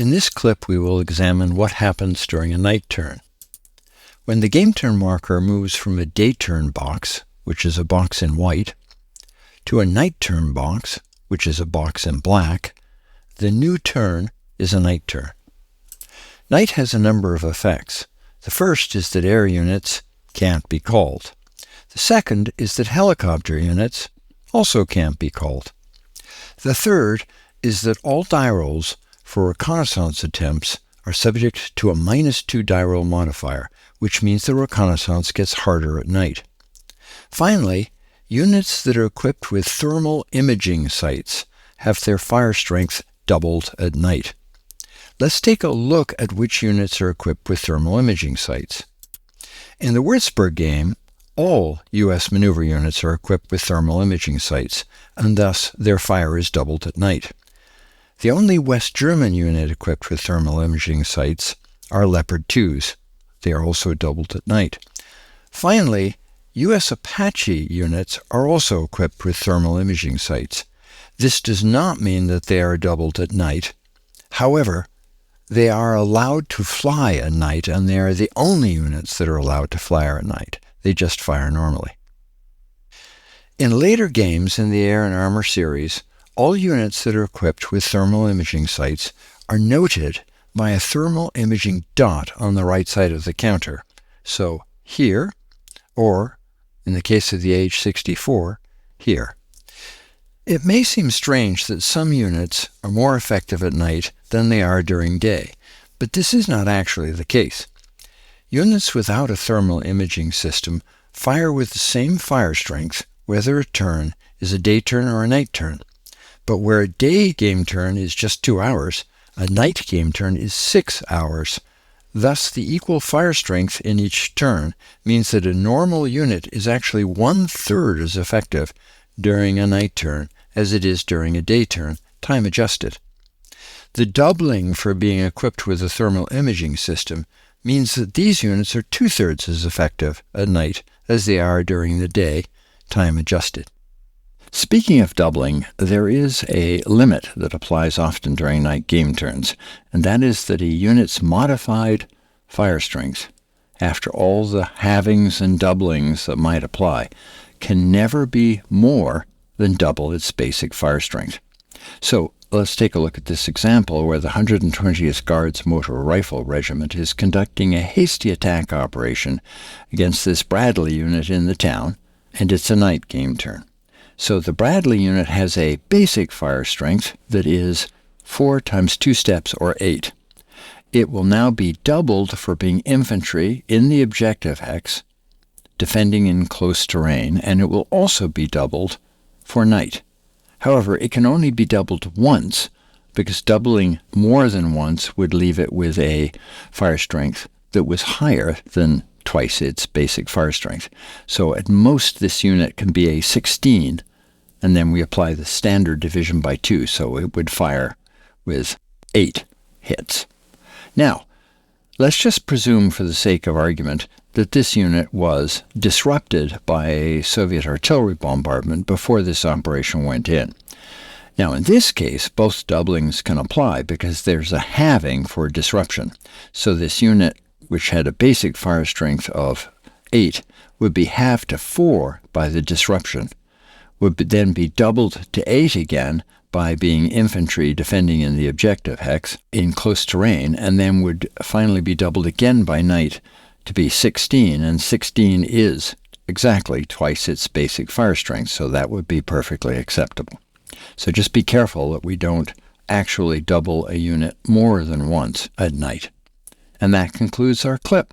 In this clip, we will examine what happens during a night turn. When the game turn marker moves from a day turn box, which is a box in white, to a night turn box, which is a box in black, the new turn is a night turn. Night has a number of effects. The first is that air units can't be called. The second is that helicopter units also can't be called. The third is that all die rolls for reconnaissance attempts are subject to a -2 die roll modifier, which means the reconnaissance gets harder at night. Finally, units that are equipped with thermal imaging sights have their fire strength doubled at night. Let's take a look at which units are equipped with thermal imaging sights. In the Würzburg game, all U.S. maneuver units are equipped with thermal imaging sights, and thus their fire is doubled at night. The only West German unit equipped with thermal imaging sights are Leopard 2s. They are also doubled at night. Finally, U.S. Apache units are also equipped with thermal imaging sights. This does not mean that they are doubled at night. However, they are allowed to fly at night, and they are the only units that are allowed to fly at night. They just fire normally. In later games in the Air and Armor series, all units that are equipped with thermal imaging sights are noted by a thermal imaging dot on the right side of the counter. So here, or in the case of the AH-64, here. It may seem strange that some units are more effective at night than they are during day, but this is not actually the case. Units without a thermal imaging system fire with the same fire strength whether a turn is a day turn or a night turn. But where a day game turn is just 2 hours, a night game turn is 6 hours. Thus, the equal fire strength in each turn means that a normal unit is actually 1/3 as effective during a night turn as it is during a day turn, time adjusted. The doubling for being equipped with a thermal imaging system means that these units are 2/3 as effective at night as they are during the day, time adjusted. Speaking of doubling, there is a limit that applies often during night game turns, and that is that a unit's modified fire strength, after all the halvings and doublings that might apply, can never be more than double its basic fire strength. So let's take a look at this example where the 120th Guards Motor Rifle Regiment is conducting a hasty attack operation against this Bradley unit in the town, and it's a night game turn. So the Bradley unit has a basic fire strength that is 4 times 2 steps, or 8. It will now be doubled for being infantry in the objective hex, defending in close terrain, and it will also be doubled for night. However, it can only be doubled once, because doubling more than once would leave it with a fire strength that was higher than twice its basic fire strength. So at most this unit can be a 16, and then we apply the standard division by 2, so it would fire with 8 hits. Now, let's just presume for the sake of argument that this unit was disrupted by a Soviet artillery bombardment before this operation went in. Now, in this case, both doublings can apply because there's a halving for disruption. So this unit, which had a basic fire strength of 8, would be halved to 4 by the disruption, would then be doubled to 8 again by being infantry defending in the objective hex in close terrain, and then would finally be doubled again by night to be 16, and 16 is exactly twice its basic fire strength, so that would be perfectly acceptable. So just be careful that we don't actually double a unit more than once at night. And that concludes our clip.